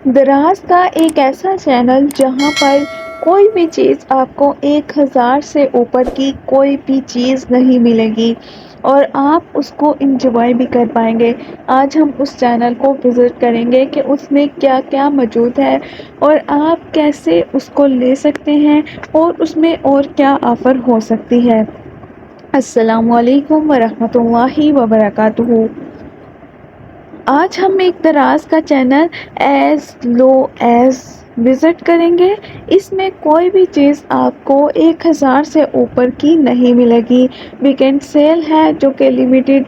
دراز کا ایک ایسا چینل جہاں پر کوئی بھی چیز آپ کو 1000 سے اوپر کی کوئی بھی چیز نہیں ملے گی اور آپ اس کو انجوائے بھی کر پائیں گے۔ آج ہم اس چینل کو وزٹ کریں گے کہ اس میں کیا کیا موجود ہے اور آپ کیسے اس کو لے سکتے ہیں اور اس میں اور کیا آفر ہو سکتی ہے۔ السلام علیکم ورحمۃ اللہ وبرکاتہ۔ آج ہم ایک دراز کا چینل ایز لو ایز وزٹ کریں گے۔ اس میں کوئی بھی چیز آپ کو 1000 سے اوپر کی نہیں ملے گی۔ ویکینڈ سیل ہے جو کہ لمیٹڈ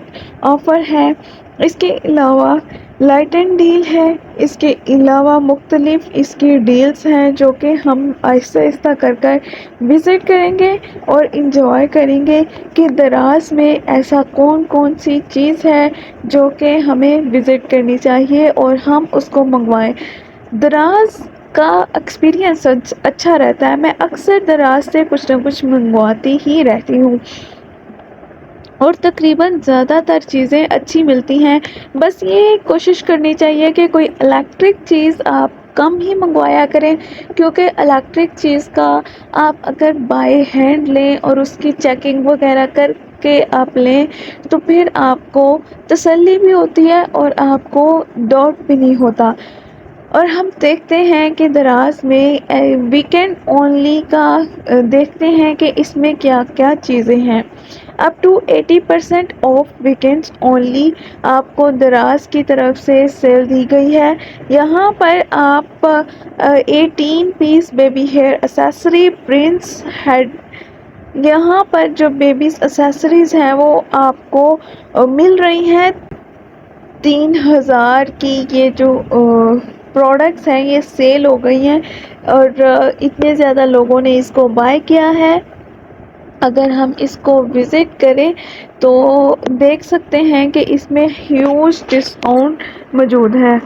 آفر ہے۔ اس کے علاوہ لائٹ اینڈ ڈیل ہے۔ اس کے علاوہ مختلف اس کی ڈیلز ہیں جو کہ ہم آہستہ آہستہ کر وزٹ کریں گے اور انجوائے کریں گے کہ دراز میں ایسا کون کون سی چیز ہے جو کہ ہمیں وزٹ کرنی چاہیے اور ہم اس کو منگوائیں۔ دراز کا ایکسپیرینس اچھا رہتا ہے۔ میں اکثر دراز سے کچھ نہ کچھ منگواتی ہی رہتی ہوں اور تقریباً زیادہ تر چیزیں اچھی ملتی ہیں۔ بس یہ کوشش کرنی چاہیے کہ کوئی الیکٹرک چیز آپ کم ہی منگوایا کریں، کیونکہ الیکٹرک چیز کا آپ اگر بائی ہینڈ لیں اور اس کی چیکنگ وغیرہ کر کے آپ لیں تو پھر آپ کو تسلی بھی ہوتی ہے اور آپ کو ڈاؤٹ بھی نہیں ہوتا۔ اور ہم دیکھتے ہیں کہ دراز میں ویکینڈ اونلی کا دیکھتے ہیں کہ اس میں کیا کیا چیزیں ہیں۔ Up to 80% of weekends only آپ کو دراز کی طرف سے سیل دی گئی ہے۔ یہاں پر آپ 18 پیس baby hair accessory prince head, یہاں پر جو بیبیز ایسیسریز ہیں وہ آپ کو مل رہی ہیں 3000 کی۔ یہ جو پروڈکٹس ہیں یہ سیل ہو گئی ہیں اور اتنے زیادہ لوگوں نے اس کو بائی کیا ہے۔ اگر ہم اس کو وزٹ کریں تو دیکھ سکتے ہیں کہ اس میں ہیوج ڈسکاؤنٹ موجود ہے۔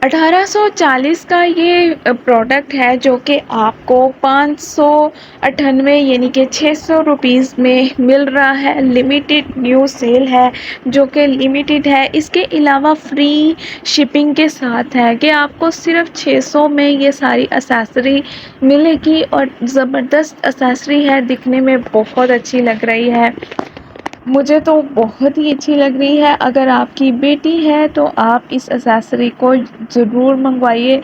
1840 کا یہ پروڈکٹ ہے جو کہ آپ کو 598 یعنی کہ 600 روپیز میں مل رہا ہے۔ لمیٹڈ نیو سیل ہے جو کہ لمیٹڈ ہے۔ اس کے علاوہ فری شپنگ کے ساتھ ہے کہ آپ کو صرف 600 میں یہ ساری ایسیسری ملے گی اور زبردست ایسیسری ہے، دکھنے میں بہت اچھی لگ رہی ہے۔ مجھے تو بہت ہی اچھی لگ رہی ہے۔ اگر آپ کی بیٹی ہے تو آپ اس ایسیسری کو ضرور منگوائیے،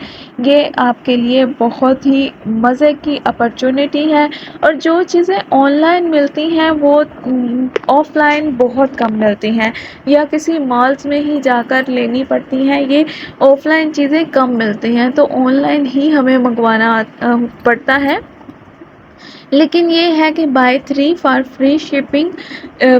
یہ آپ کے لیے بہت ہی مزے کی اپرچونٹی ہے۔ اور جو چیزیں آن لائن ملتی ہیں وہ آف لائن بہت کم ملتی ہیں یا کسی مالز میں ہی جا کر لینی پڑتی ہیں۔ یہ آف لائن چیزیں کم ملتی ہیں تو آن لائن ہی ہمیں منگوانا پڑتا ہے۔ لیکن یہ ہے کہ by 3 for free shipping,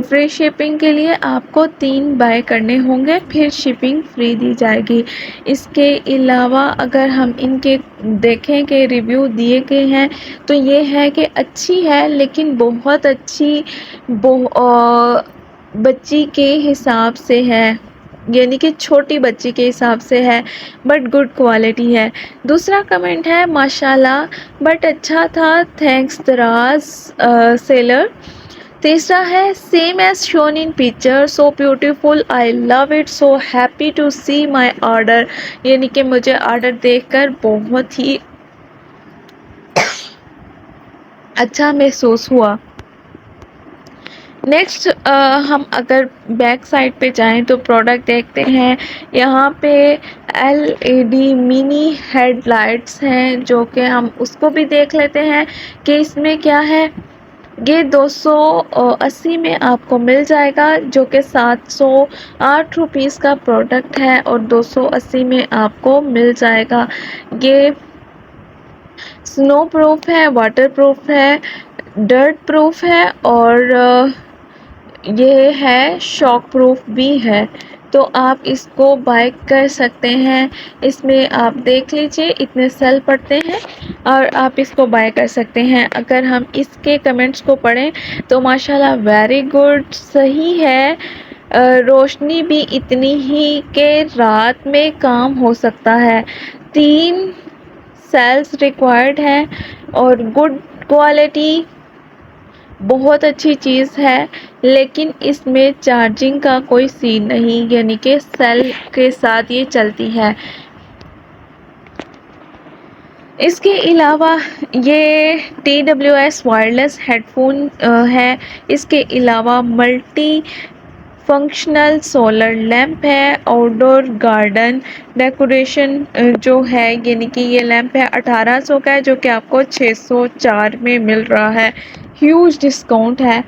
free shipping کے لیے آپ کو 3 بائی کرنے ہوں گے پھر شپنگ فری دی جائے گی۔ اس کے علاوہ اگر ہم ان کے دیکھیں کہ ریویو دیے گئے ہیں تو یہ ہے کہ اچھی ہے لیکن بہت اچھی بچی کے حساب سے ہے، یعنی کہ چھوٹی بچی کے حساب سے ہے، بٹ گڈ کوالٹی ہے۔ دوسرا کمنٹ ہے ماشاءاللہ بٹ اچھا تھا، تھینکس دراز سیلر۔ تیسرا ہے same as shown in picture, so beautiful, I love it, so happy to see my order, یعنی کہ مجھے آرڈر دیکھ کر بہت ہی اچھا محسوس ہوا۔ نیکسٹ ہم اگر بیک سائڈ پہ جائیں تو پروڈکٹ دیکھتے ہیں۔ یہاں پہ LED منی ہیڈ لائٹس ہیں جو کہ ہم اس کو بھی دیکھ لیتے ہیں کہ اس میں کیا ہے۔ یہ 280 میں آپ کو مل جائے گا جو کہ 708 روپیز کا پروڈکٹ ہے اور 280 میں آپ کو مل جائے گا۔ یہ سنو پروف ہے، واٹر پروف ہے، ڈرٹ پروف ہے اور یہ ہے شاک پروف بھی ہے، تو آپ اس کو بائی کر سکتے ہیں۔ اس میں آپ دیکھ لیجئے اتنے سیل پڑتے ہیں اور آپ اس کو بائی کر سکتے ہیں۔ اگر ہم اس کے کمنٹس کو پڑھیں تو ماشاءاللہ ویری گڈ، صحیح ہے، روشنی بھی اتنی ہی کہ رات میں کام ہو سکتا ہے، 3 سیلز ریکوائرڈ ہیں اور گڈ کوالٹی، بہت اچھی چیز ہے۔ لیکن اس میں چارجنگ کا کوئی سین نہیں، یعنی کہ سیل کے ساتھ یہ چلتی ہے۔ اس کے علاوہ یہ TWS وائرلیس ہیڈ فون ہے. اس کے علاوہ ملٹی فنکشنل سولر لیمپ ہے. آؤٹ ڈور گارڈن ڈیکوریشن جو ہے یعنی کہ یہ لیمپ ہے 1800 کا ہے جو کہ آپ کو 604 میں مل رہا ہے. ہیوج ڈسکاؤنٹ ہے.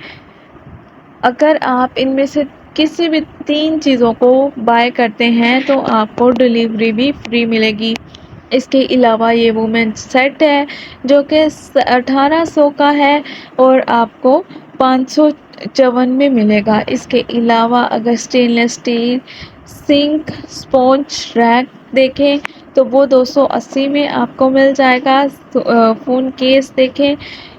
اگر آپ ان میں سے کسی بھی 3 چیزوں کو بائی کرتے ہیں تو آپ کو ڈلیوری بھی فری ملے گی. اس کے علاوہ یہ وومن سیٹ ہے جو کہ 1800 کا ہے اور آپ کو 554 میں ملے گا. اس کے علاوہ اگر اسٹین لیس اسٹیل سنک اسپونج ریک دیکھیں تو وہ 280 میں آپ کو مل جائے گا. فون کیس دیکھیں.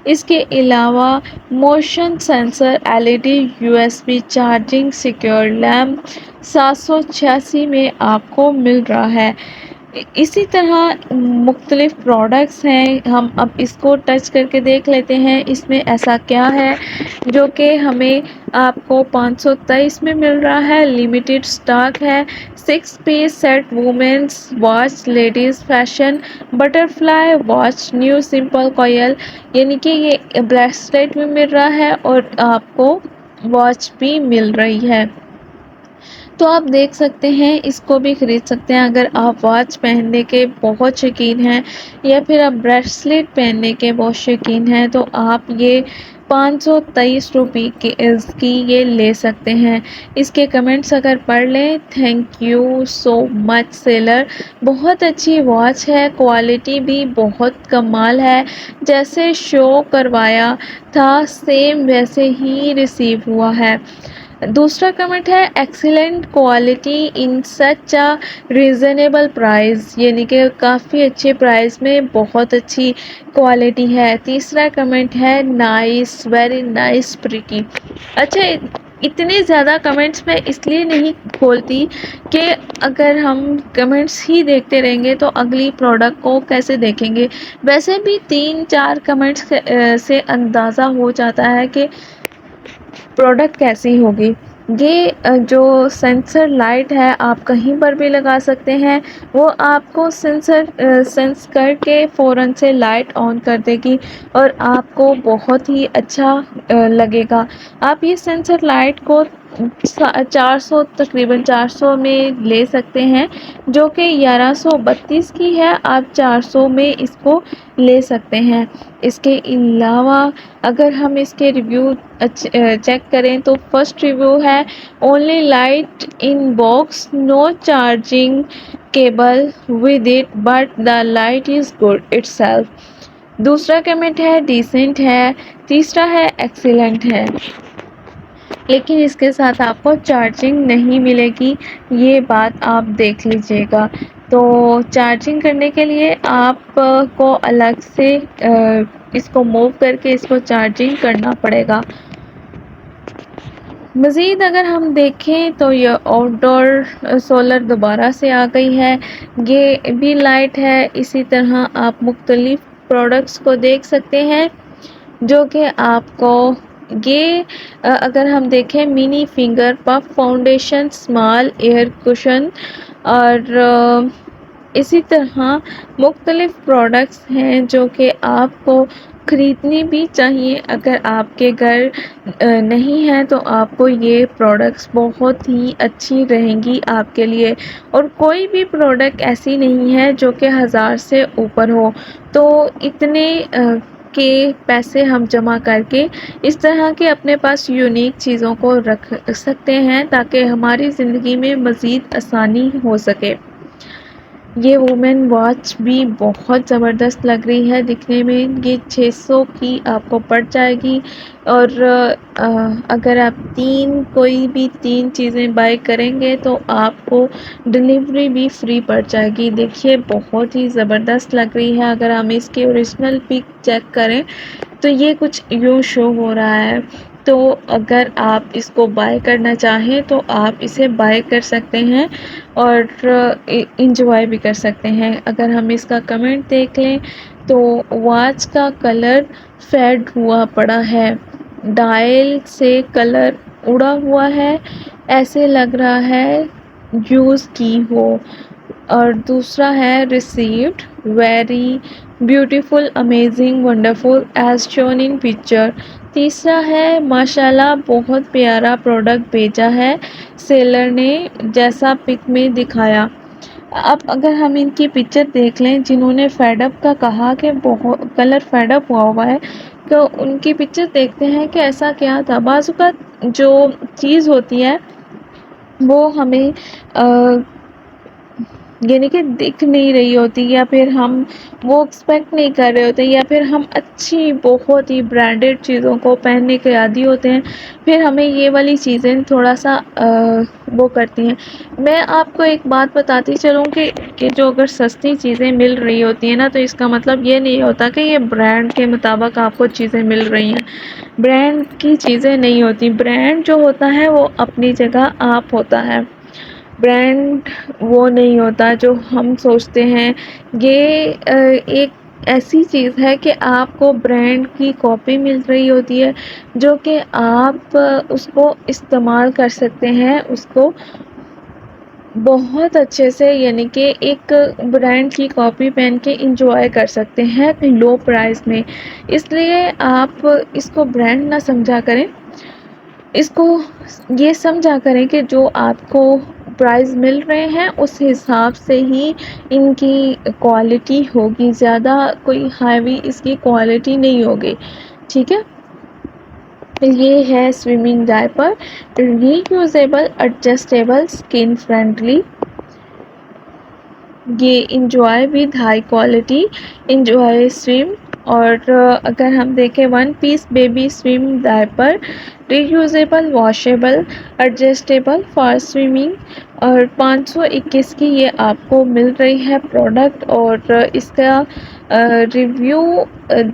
اس کے علاوہ motion sensor LED USB charging secure lamp 786 میں آپ کو مل رہا ہے. اسی طرح مختلف پروڈکٹس ہیں. ہم اب اس کو ٹچ کر کے دیکھ لیتے ہیں اس میں ایسا کیا ہے جو کہ ہمیں آپ کو 523 میں مل رہا ہے. لمیٹڈ سٹاک ہے. 6 piece set women's watch ladies fashion butterfly watch new simple coil یعنی کہ یہ بریسلیٹ بھی مل رہا ہے اور آپ کو واچ بھی مل رہی ہے. تو آپ دیکھ سکتے ہیں اس کو بھی خرید سکتے ہیں اگر آپ واچ پہننے کے بہت شوقین ہیں یا پھر آپ بریسلیٹ پہننے کے بہت شوقین ہیں تو آپ یہ 523 روپے کی یہ لے سکتے ہیں. اس کے کمنٹس اگر پڑھ لیں. Thank you so much seller. بہت اچھی واچ ہے. کوالٹی بھی بہت کمال ہے. جیسے شو کروایا تھا سیم ویسے ہی ریسیو ہوا ہے. دوسرا کمنٹ ہے ایکسیلنٹ کوالٹی ان سچ ریزنیبل پرائز یعنی کہ کافی اچھے پرائز میں بہت اچھی کوالٹی ہے. تیسرا کمنٹ ہے نائس ویری نائس پریٹی. اچھا اتنے زیادہ کمنٹس میں اس لیے نہیں کھولتی کہ اگر ہم کمنٹس ہی دیکھتے رہیں گے تو اگلی پروڈکٹ کو کیسے دیکھیں گے. ویسے بھی 3-4 کمنٹس سے اندازہ ہو جاتا ہے کہ پروڈکٹ کیسی ہوگی. یہ جو سینسر لائٹ ہے آپ کہیں پر بھی لگا سکتے ہیں. وہ آپ کو سینس کر کے فوراً سے لائٹ آن کر دے گی اور آپ کو بہت ہی اچھا لگے گا. آپ یہ سینسر لائٹ کو تقریباً 400 میں لے سکتے ہیں جو کہ 1132 کی ہے. آپ 400 میں اس کو لے سکتے ہیں. اس کے علاوہ اگر ہم اس کے ریویو چیک کریں تو فرسٹ ریویو ہے only light in box no charging cable with it but the light is good itself. دوسرا کمنٹ ہے ڈیسنٹ ہے. تیسرا ہے ایکسیلنٹ ہے لیکن اس کے ساتھ آپ کو چارجنگ نہیں ملے گی. یہ بات آپ دیکھ لیجئے گا. تو چارجنگ کرنے کے لیے آپ کو الگ سے اس کو موو کر کے اس کو چارجنگ کرنا پڑے گا. مزید اگر ہم دیکھیں تو یہ آؤٹ ڈور سولر دوبارہ سے آ گئی ہے. یہ بھی لائٹ ہے. اسی طرح آپ مختلف پروڈکٹس کو دیکھ سکتے ہیں جو کہ آپ کو یہ اگر ہم دیکھیں mini finger puff foundation small air cushion اور اسی طرح مختلف پروڈکٹس ہیں جو کہ آپ کو خریدنی بھی چاہیے. اگر آپ کے گھر نہیں ہے تو آپ کو یہ پروڈکٹس بہت ہی اچھی رہیں گی آپ کے لیے. اور کوئی بھی پروڈکٹ ایسی نہیں ہے جو کہ 1000 سے اوپر ہو. تو اتنے کے پیسے ہم جمع کر کے اس طرح کے اپنے پاس یونیک چیزوں کو رکھ سکتے ہیں تاکہ ہماری زندگی میں مزید آسانی ہو سکے. یہ وومن واچ بھی بہت زبردست لگ رہی ہے دکھنے میں. یہ 600 کی آپ کو پڑ جائے گی اور اگر آپ کوئی بھی 3 چیزیں بائی کریں گے تو آپ کو ڈلیوری بھی فری پڑ جائے گی. دیکھیے بہت ہی زبردست لگ رہی ہے. اگر ہم اس کی اوریجنل پک چیک کریں تو یہ کچھ یوں شو ہو رہا ہے. تو اگر آپ اس کو بائی کرنا چاہیں تو آپ اسے بائی کر سکتے ہیں اور انجوائے بھی کر سکتے ہیں. اگر ہم اس کا کمنٹ دیکھ لیں تو واچ کا کلر فیڈ ہوا پڑا ہے. ڈائل سے کلر اڑا ہوا ہے. ایسے لگ رہا ہے یوز کی ہو. اور دوسرا ہے received very beautiful, amazing, wonderful as shown in picture. تیسرا ہے ماشاءاللہ بہت پیارا پروڈکٹ بھیجا ہے سیلر نے جیسا پک میں دکھایا۔ اب اگر ہم ان کی پکچر دیکھ لیں، جنہوں نے فیڈ اپ کا کہا کہ بہت کلر فیڈ اپ ہوا ہے، تو ان کی پکچر دیکھتے ہیں کہ ایسا کیا تھا۔ بعض اوقات جو چیز ہوتی ہے وہ ہمیں یعنی کہ دکھ نہیں رہی ہوتی، یا پھر ہم وہ ایکسپیکٹ نہیں کر رہے ہوتے، یا پھر ہم اچھی بہت ہی برانڈیڈ چیزوں کو پہننے کے عادی ہوتے ہیں، پھر ہمیں یہ والی چیزیں تھوڑا سا وہ کرتی ہیں۔ میں آپ کو ایک بات بتاتی چلوں کہ جو اگر سستی چیزیں مل رہی ہوتی ہیں نا، تو اس کا مطلب یہ نہیں ہوتا کہ یہ برانڈ کے مطابق آپ کو چیزیں مل رہی ہیں۔ برانڈ کی چیزیں نہیں ہوتی، برانڈ جو ہوتا ہے وہ اپنی جگہ آپ ہوتا ہے۔ برانڈ وہ نہیں ہوتا جو ہم سوچتے ہیں۔ یہ ایک ایسی چیز ہے کہ آپ کو برانڈ کی کاپی مل رہی ہوتی ہے، جو کہ آپ اس کو استعمال کر سکتے ہیں، اس کو بہت اچھے سے، یعنی کہ ایک برانڈ کی کاپی پہن کے انجوائے کر سکتے ہیں لو پرائس میں۔ اس لیے آپ اس کو برانڈ نہ سمجھا کریں، اس کو یہ سمجھا کریں کہ جو آپ کو پرائز مل رہے ہیں اس حساب سے ہی ان کی کوالٹی ہوگی، زیادہ کوئی ہیوی اس کی کوالٹی نہیں ہوگی، ٹھیک ہے۔ یہ ہے swimming diaper, reusable, adjustable, skin friendly. یہ enjoy with high quality, enjoy swim. اور اگر ہم دیکھیں 1 piece baby swim diaper, reusable, washable, adjustable for swimming, اور 521 کی یہ آپ کو مل رہی ہے پروڈکٹ۔ اور اس کا ریویو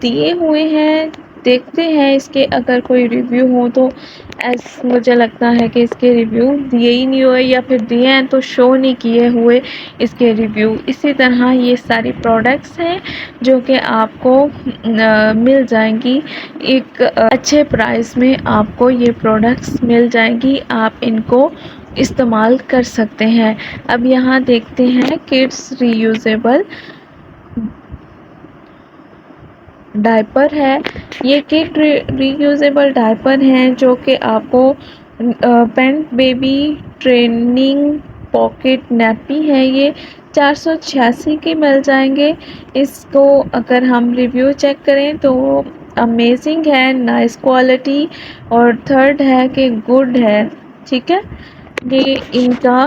دیے ہوئے ہیں، دیکھتے ہیں اس کے اگر کوئی ریویو ہو تو۔ مجھے لگتا ہے کہ اس کے ریویو دیے ہی نہیں ہوئے، یا پھر دیے ہیں تو شو نہیں کیے ہوئے اس کے ریویو۔ اسی طرح یہ ساری پروڈکٹس ہیں جو کہ آپ کو مل جائیں گی ایک اچھے پرائس میں، آپ کو یہ پروڈکٹس مل جائیں گی، آپ ان کو استعمال کر سکتے ہیں۔ اب یہاں دیکھتے ہیں کڈس ری یوزیبل ڈائپر ہے۔ یہ کڈ ری یوزیبل ڈائپر ہیں جو کہ آپ کو pant baby training pocket nappy ہے، یہ 486 کے مل جائیں گے۔ اس کو اگر ہم ریویو چیک کریں تو امیزنگ ہے، نائس کوالٹی، اور تھرڈ ہے کہ گڈ ہے، ٹھیک ہے۔ یہ ان کا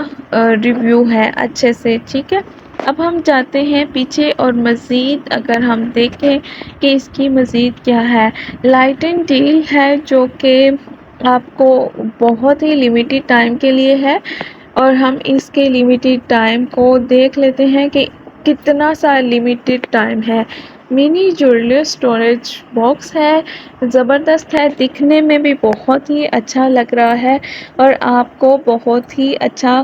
ریویو ہے اچھے سے، ٹھیک ہے۔ اب ہم جاتے ہیں پیچھے اور مزید اگر ہم دیکھیں کہ اس کی مزید کیا ہے۔ لائٹ اینڈ ڈیل ہے جو کہ آپ کو بہت ہی لیمیٹڈ ٹائم کے لیے ہے، اور ہم اس کے لیمیٹڈ ٹائم کو دیکھ لیتے ہیں کہ کتنا سا لیمیٹڈ ٹائم ہے۔ منی جویلری اسٹوریج باکس ہے، زبردست ہے، دکھنے میں بھی بہت ہی اچھا لگ رہا ہے، اور آپ کو بہت ہی اچھا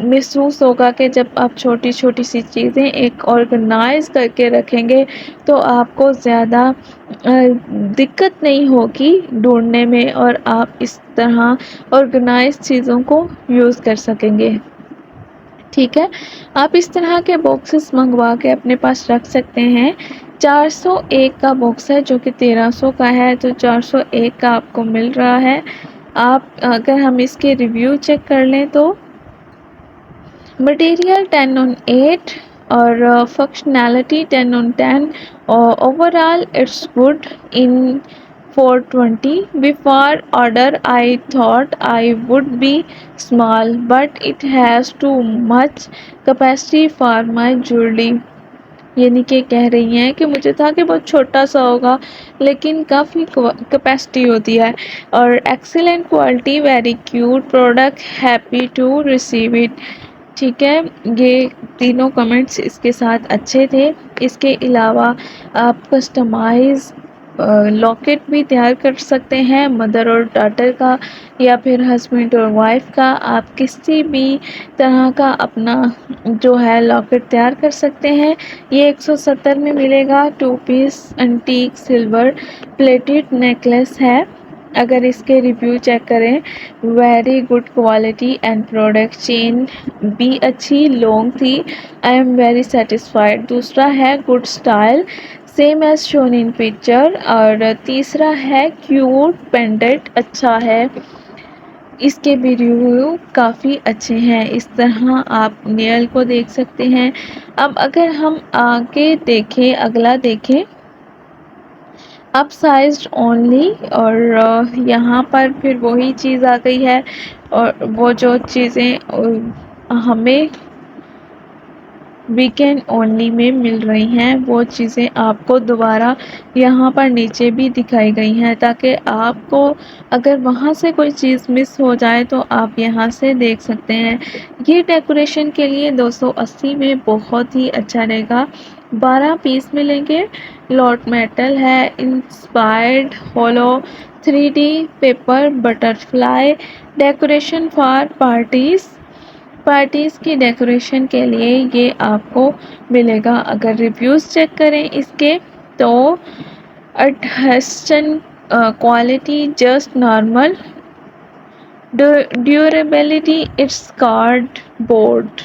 محسوس ہوگا کہ جب آپ چھوٹی چھوٹی سی چیزیں ایک آرگنائز کر کے رکھیں گے تو آپ کو زیادہ دقت نہیں ہوگی ڈھونڈنے میں، اور آپ اس طرح آرگنائز چیزوں کو یوز کر سکیں گے، ٹھیک ہے۔ آپ اس طرح کے باکسز منگوا کے اپنے پاس رکھ سکتے ہیں۔ 401 کا باکس ہے جو کہ 1300 کا ہے، تو 401 کا آپ کو مل رہا ہے۔ آپ اگر ہم اس کے ریویو چیک کر لیں تو مٹیریل 10/8 اور فنکشنالٹی 10/10، اور overall it's good in 420۔ Before order I thought I would be small, but it has too much capacity for my jewelry۔ یعنی کہ کہہ رہی ہیں کہ مجھے تھا کہ بہت چھوٹا سا ہوگا، لیکن کافی کیپیسٹی ہوتی ہے، اور excellent quality, very cute product, happy to receive it, ٹھیک ہے۔ یہ تینوں کمنٹس اس کے ساتھ اچھے تھے۔ اس کے علاوہ آپ کسٹمائز لاکٹ بھی تیار کر سکتے ہیں، مدر اور ڈاٹر کا، یا پھر ہسبینڈ اور وائف کا، آپ کسی بھی طرح کا اپنا جو ہے لاکٹ تیار کر سکتے ہیں۔ یہ 170 میں ملے گا۔ 2 piece antique silver plated necklace ہے، اگر اس کے ریویو چیک کریں، very good quality and product chain بھی اچھی لانگ تھی، آئی ایم ویری سیٹسفائڈ۔ دوسرا ہے good style same as shown in picture, اور تیسرا ہے کیوٹ پینڈنٹ اچھا ہے، اس کے بھی ریویو کافی اچھے ہیں۔ اس طرح آپ نیل کو دیکھ سکتے ہیں۔ اب اگر ہم آگے دیکھیں، اگلا دیکھیں، اپ سائزڈ اونلی، اور یہاں پر پھر وہی چیز آ گئی ہے، اور وہ جو چیزیں ہمیں ویکینڈ اونلی میں مل رہی ہیں وہ چیزیں آپ کو دوبارہ یہاں پر نیچے بھی دکھائی گئی ہیں، تاکہ آپ کو اگر وہاں سے کوئی چیز مس ہو جائے تو آپ یہاں سے دیکھ سکتے ہیں۔ یہ ڈیکوریشن کے لیے 280 میں بہت ہی اچھا رہے گا۔ 12 پیس ملیں گے۔ لوٹ میٹل ہے، inspired hollow 3D paper butterfly, decoration for parties کی ڈیکوریشن کے لیے یہ آپ کو ملے گا۔ اگر ریویوز چیک کریں اس کے تو adhesion quality just normal, durability it's cardboard,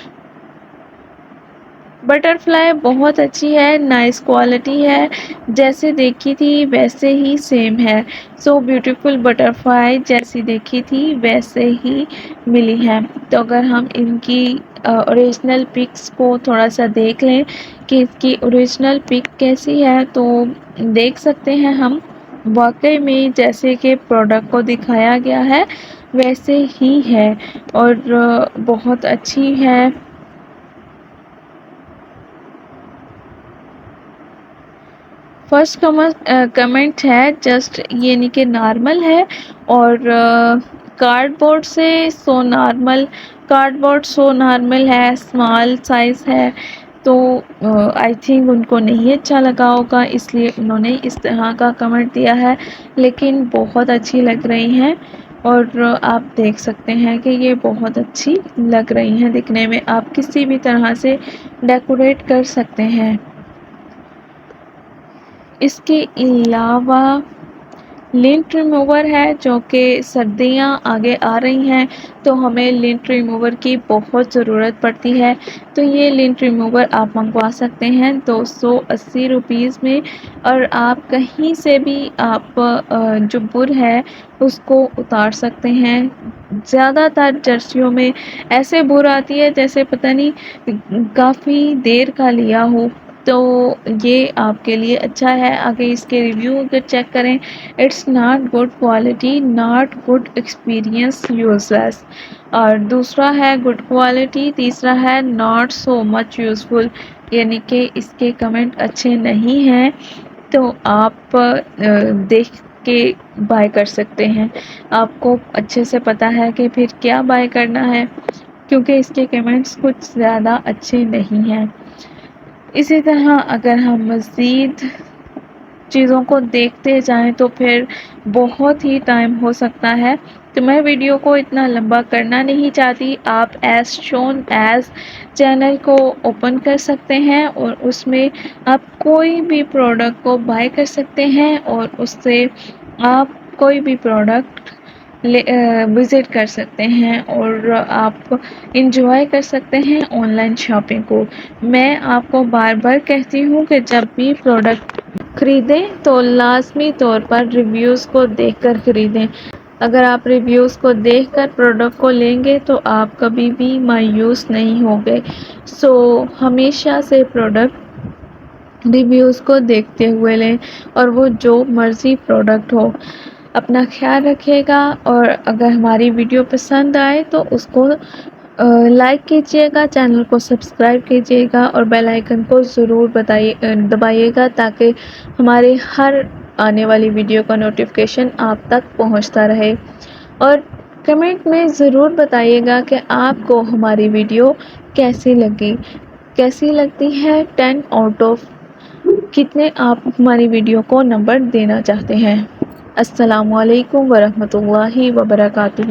butterfly بہت اچھی ہے، نائس کوالٹی ہے، جیسے دیکھی تھی ویسے ہی سیم ہے، سو بیوٹیفل بٹر فلائی جیسی دیکھی تھی ویسے ہی ملی ہے۔ تو اگر ہم ان کی اوریجنل پکس کو تھوڑا سا دیکھ لیں کہ اس کی اوریجنل پک کیسی ہے، تو دیکھ سکتے ہیں ہم واقعی میں جیسے کہ پروڈکٹ کو دکھایا گیا ہے ویسے ہی ہے، اور بہت اچھی ہے۔ فرسٹ کمنٹ ہے جسٹ یعنی کہ نارمل ہے، اور کارڈ بورڈ سو نارمل ہے، اسمال سائز ہے، تو آئی تھنک ان کو نہیں اچھا لگا ہوگا، اس لیے انہوں نے اس طرح کا کمنٹ دیا ہے، لیکن بہت اچھی لگ رہی ہیں، اور آپ دیکھ سکتے ہیں کہ یہ بہت اچھی لگ رہی ہیں دکھنے میں، آپ کسی بھی طرح سے ڈیکوریٹ کر سکتے ہیں۔ اس کے علاوہ لنٹ ریموور ہے، جو کہ سردیاں آگے آ رہی ہیں تو ہمیں لنٹ ریموور کی بہت ضرورت پڑتی ہے، تو یہ لنٹ ریموور آپ منگوا سکتے ہیں 280 روپیز میں، اور آپ کہیں سے بھی آپ جو بر ہے اس کو اتار سکتے ہیں۔ زیادہ تر جرسیوں میں ایسے بر آتی ہے جیسے پتہ نہیں کافی دیر کا لیا ہو، تو یہ آپ کے لیے اچھا ہے۔ آگے اس کے ریویو اگر چیک کریں، it's not good quality, not good experience, useless, اور دوسرا ہے گڈ کوالٹی، تیسرا ہے ناٹ سو مچ یوزفل، یعنی کہ اس کے کمنٹ اچھے نہیں ہیں، تو آپ دیکھ کے بائی کر سکتے ہیں۔ آپ کو اچھے سے پتہ ہے کہ پھر کیا بائی کرنا ہے، کیونکہ اس کے کمنٹس کچھ زیادہ اچھے نہیں ہیں۔ اسی طرح اگر ہم مزید چیزوں کو دیکھتے جائیں تو پھر بہت ہی ٹائم ہو سکتا ہے، تو میں ویڈیو کو اتنا لمبا کرنا نہیں چاہتی۔ آپ ایز شون ایز چینل کو اوپن کر سکتے ہیں، اور اس میں آپ کوئی بھی پروڈکٹ کو بائی کر سکتے ہیں، اور اس سے آپ کوئی بھی پروڈکٹ وزٹ کر سکتے ہیں، اور آپ انجوائے کر سکتے ہیں آن لائن شاپنگ کو۔ میں آپ کو بار بار کہتی ہوں کہ جب بھی پروڈکٹ خریدیں تو لازمی طور پر ریویوز کو دیکھ کر خریدیں۔ اگر آپ ریویوز کو دیکھ کر پروڈکٹ کو لیں گے تو آپ کبھی بھی مایوس نہیں ہوگے، سو ہمیشہ سے پروڈکٹ ریویوز کو دیکھتے ہوئے لیں، اور وہ جو مرضی پروڈکٹ ہو۔ اپنا خیال رکھیے گا، اور اگر ہماری ویڈیو پسند آئے تو اس کو لائک کیجیے گا، چینل کو سبسکرائب کیجیے گا، اور بیل آئیکن کو ضرور دبائیے گا، تاکہ ہمارے ہر آنے والی ویڈیو کا نوٹیفیکیشن آپ تک پہنچتا رہے، اور کمنٹ میں ضرور بتائیے گا کہ آپ کو ہماری ویڈیو کیسی لگتی ہے، 10 آؤٹ آف کتنے آپ ہماری ویڈیو کو نمبر دینا چاہتے ہیں۔ السلام علیکم ورحمۃ اللہ وبرکاتہ۔